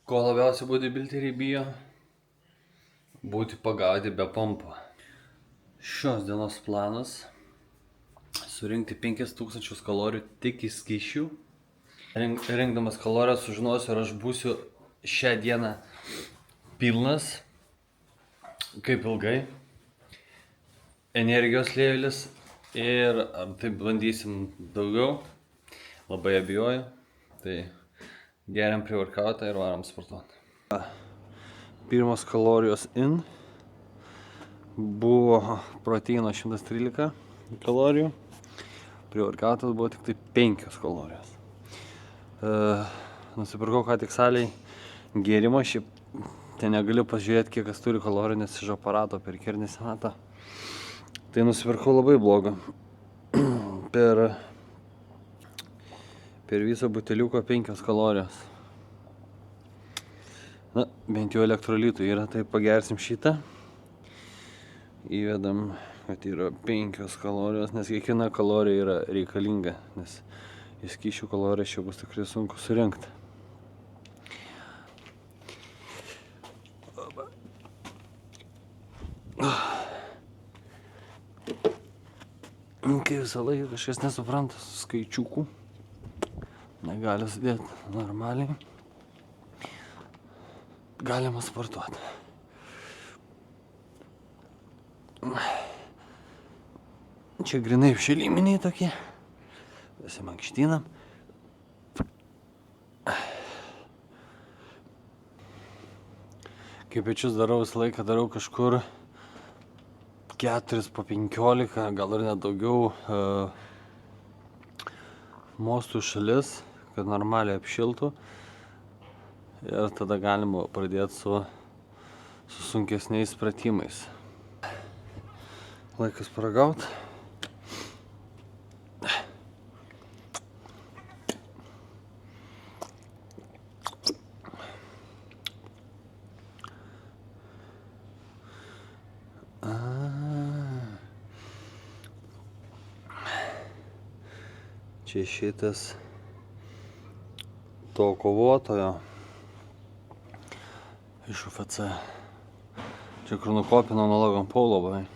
Ko labiausiai bodybuilderiai bijo? Būti pagauti be pompo. Šios dienos planas - surinkti 5000 kalorijų tik iš skysčių. Rinkdamas kalorijas sužinosiu, ar aš būsiu šią dieną pilnas, kaip ilgai, energijos lėvelis ir ar taip bandysim daugiau. Labai abejoju. Tai geriam pre-workoutą ir varom sportuoti. Pirmas kalorijos in buvo proteino 113 kalorijų, pre-workoutas buvo tik tai 5 kalorijos. Nusipirkau ką tik salėj gėrimą, šiaip ten negaliu pažiūrėti, kiek kas turi kalorijų, nes iš aparato perki ir nesimato. Tai nusipirkau labai blogą. Per visą buteliuką 5 kalorijos. Na, bent jau elektrolitų yra, tai pagersim šitą. Įvedam, kad yra 5 kalorijos, nes kiekviena kalorija yra reikalinga, nes į skysčių kalorijas čia bus tikrai sunku surinkti. Kai visą laiką kažkas nesupranta skaičiukų, negali sudėti normaliai, galima sportuoti. Čia grinai šeliminiai tokie, pasimankštinam. Kai pečius darau, visą laiką darau kažkur 4 po 15, gal ir net daugiau mostų šalis, kad normaliai apšiltų. Ir tada galima pradėti su sunkesniais pratimais. Laikas paragaut. Čia šitas to kovotojo iš UFC. Čia kur nukopino nuo Logan Paulo buvai.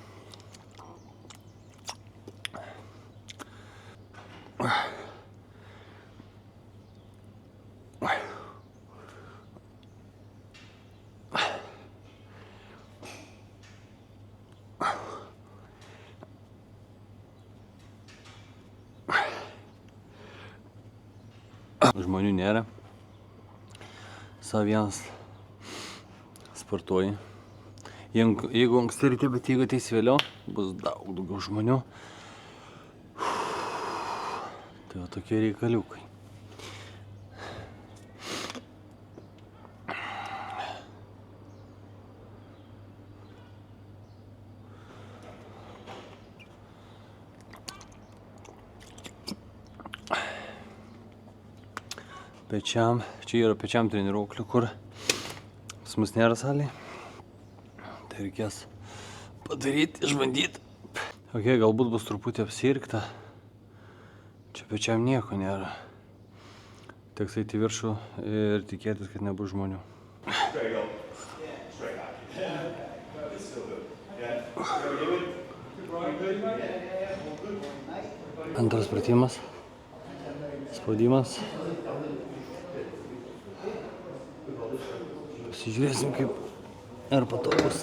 Žmonių nėra. Savienas sportuoji. Jeigu anksti ryte, bet jeigu ateis vėliau, bus daug daugiau žmonių. Tai va tokie reikaliukai. Pečiam, čia yra pečiam treniruoklių, kur pas mus nėra salėje. Tai reikės padaryti, išbandyti. Ok, galbūt bus truputį apsirkta. Čia pečiam nieko nėra. Teks eiti į viršų ir tikėtis, kad nebus žmonių. Antras pratimas. Spaudimas. Pasižiūrėsim, kaip ar patogus.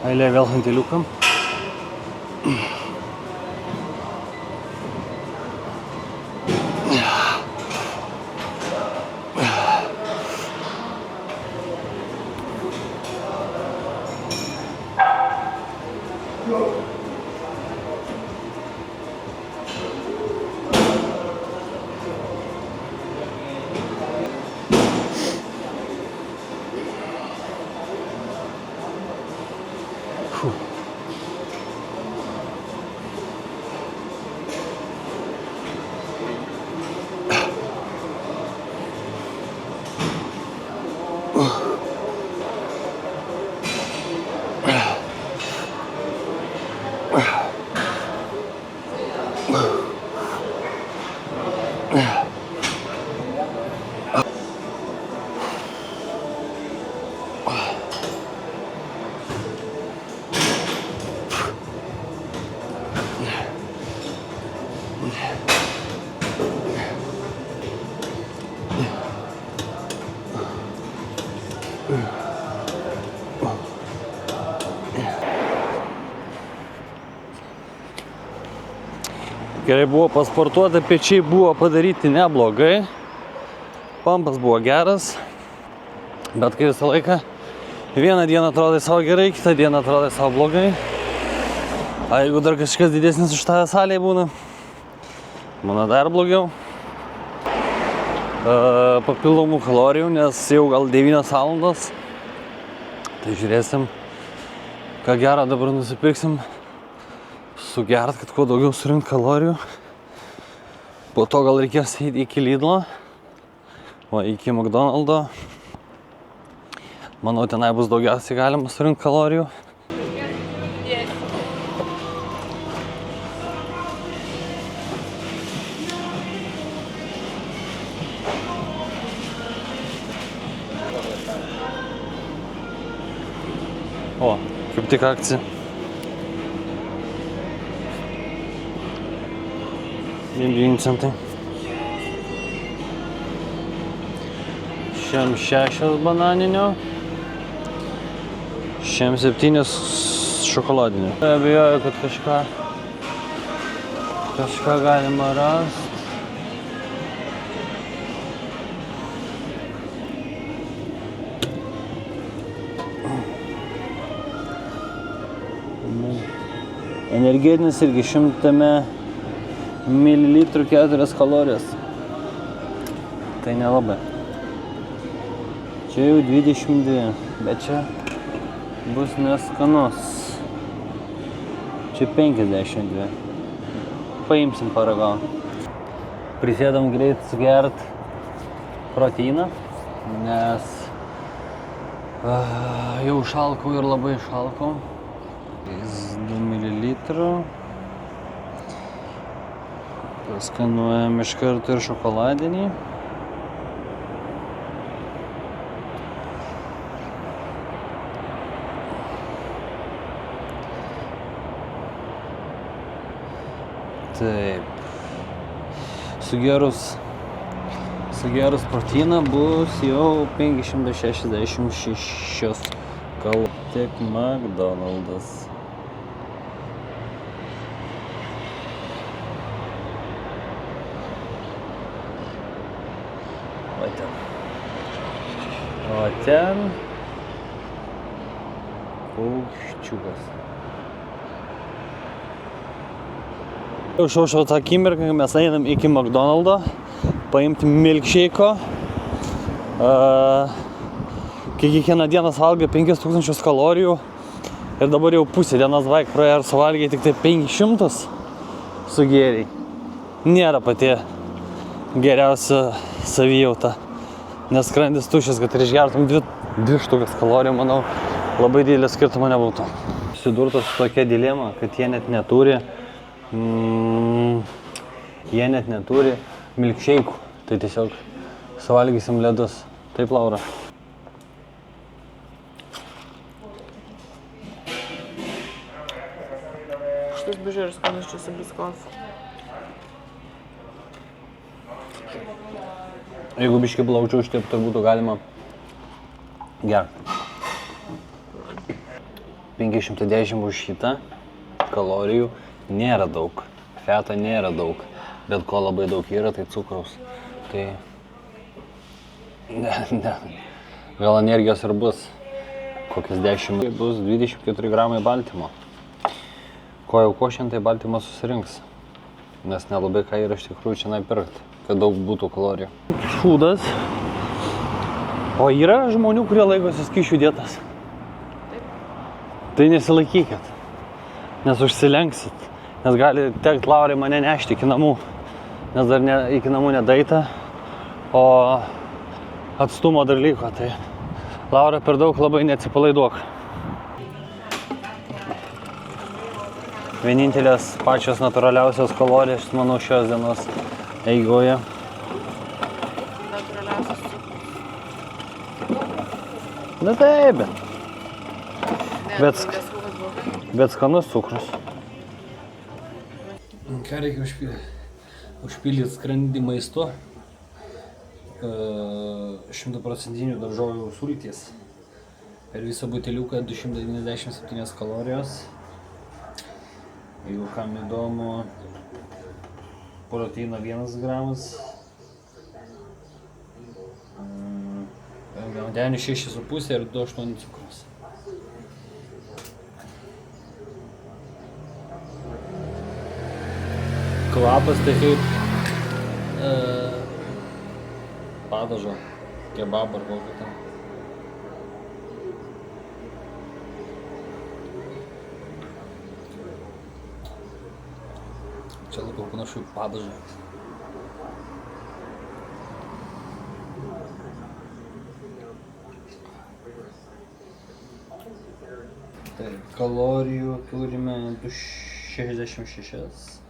Eilė vėl hanteliukam. Gerai buvo pasportuota, pečiai buvo padaryti neblogai, pampas buvo geras, bet kai visą laiką vieną dieną atrodai savo gerai, kitą dieną atrodai savo blogai. A jeigu dar kažkas didesnis už tave salėje būna, būna dar blogiau. Papildomų kalorijų, nes jau gal 9 valandos, tai žiūrėsim, ką gerą dabar nusipirksim. Sugert, kad kuo daugiau surinkt kalorijų. Po to gal reikės eiti iki Lidlo, o iki McDonald'o. Manau, tenai bus daugiausiai galima surinkt kalorijų. O, kaip tik akcija. 9 centai. Šiam 6 bananinio. Šiam 7 šokoladinio. Abejoju, kad kažką galima rasti. Energetinis irgi 100 mililitrų 4 kalorijos. Tai nelabai. Čia jau 22, bet čia bus neskanus. Čia 52. Paimsim paragauti. Prisėdam greit sugert proteiną, nes jau šalkau ir labai šalkau. 2 mililitrų. Paskanuojam iš karto ir šokoladinį. Taip. Sugėrus proteiną bus jau 566 kalorijos. Tik McDonald's. O ten paukščiukas. Jau šaušau tą akimirką, kai mes einam iki McDonald'o paimti milkshake'o. Kai kiekvieną dieną valgai 5000 kalorijų ir dabar jau pusė dienos beveik praėjo ir suvalgiai tik tai 500 sugėriai. Nėra pati geriausia savijauta. Nes skrandis tuščias, kad ir išgertum 2 štukas kalorijų, manau, labai didelio skirtumo nebūtų. Susidurta su tokia dilema, kad jie net neturi milkshake'ų. Tai tiesiog suvalgysim ledus. Taip, Laura? Šitas bežiūrės skanus čia su biskofu. Jeigu biškį plaučių užtepti, tai būtų galima gerti. 510 už šitą kalorijų nėra daug, feto nėra daug, bet ko labai daug yra, tai cukraus. Tai gal energijos ir bus kokias 10, bus 24 gramai baltymo. Ko jau košiant, tai baltymo susirinks, nes nelabai ką yra iš tikrųjų čia pirkti, kad daug būtų kalorijų. Šūdas. O yra žmonių, kurie laikosi skysčių dietos? Tai nesilaikykit, nes užsilenksit, nes gali tekti Laurai mane nešti iki namų, nes dar iki namų nedaita, o atstumo dar liko, tai Laura per daug labai neatsipalaiduok. Vienintelės pačios natūraliausios kalorijos, manau, šios dienos eigoje. mažiausias cukrus. Na taip, Ne, Bet- tu nesakau, kad blogai. bet skanus cukrus. Ką reikia užpildyti skrandį maistu? 100% daržovių sultys. Per visą buteliuką 297 kalorijos. Jeigu kam įdomu, proteino 1 gramas. Angliavandenių 6,5 ir 2,8 cukrus. Kvapas tai kaip padažo, kebabą ar kokį ten. Čia labiau panašu į padažą. Tai kalorijų turime 266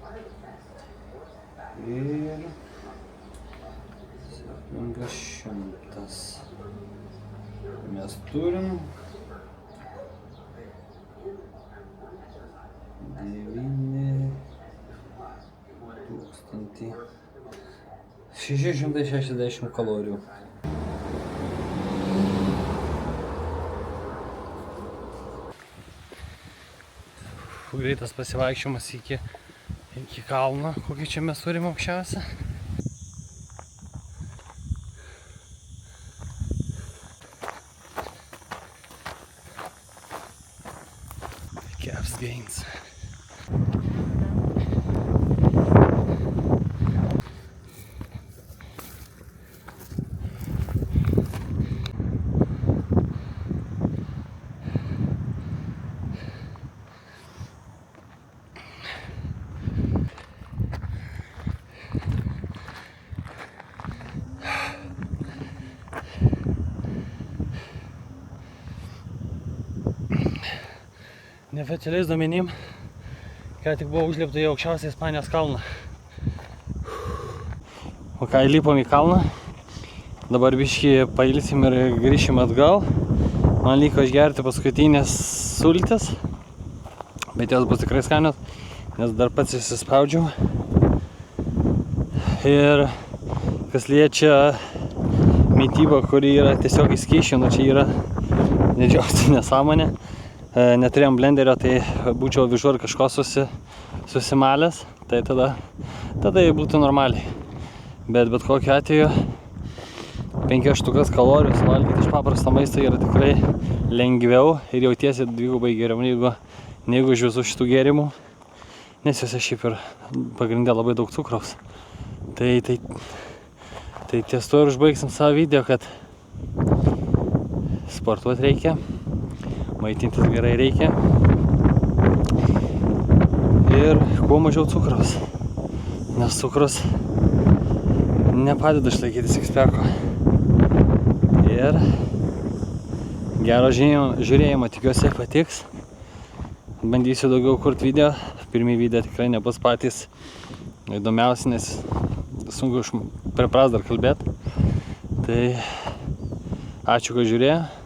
ir 700. Mes turim 9660 kalorijų. Greitas pasivaikščiojimas iki kalno, kokį čia mes turim aukščiausią. Caps Gains. Neoficialiais duomenim, ką tik buvo užlipta į aukščiausią Ispanijos kalną. O ką įlipom į kalną, dabar biškį pailsim ir grįšim atgal. Man liko išgerti paskutinės sultis, bet jos bus tikrai skanios, nes dar pats įsispaudžiau. Ir kas liečia mitybą, kuri yra tiesiog į skysčių, nu čia yra didžiausia nesąmonė. Neturėjom blenderio, tai būčiau avižų ar kažko susimalęs, tai tada būtų normaliai. Bet kokiu atveju 5 štukas kalorijų suvalgyti iš paprasto maisto yra tikrai lengviau ir jautiesi dvigubai geriau negu iš visų šitų gėrimų, nes juose šiaip ir pagrinde labai daug cukraus. Tai ties to ir užbaigsim savo video, kad sportuoti reikia. Maitintis gerai reikia ir kuo mažiau cukraus, nes cukrus nepadeda išlaikyti sixpacko. Ir gero žiūrėjimo, tikiuosi patiks. Bandysiu daugiau kurti video, pirmi video tikrai nebus patys įdomiausi, nes sunku priprast dar kalbėti. Tai ačiū, kad žiūrėjo.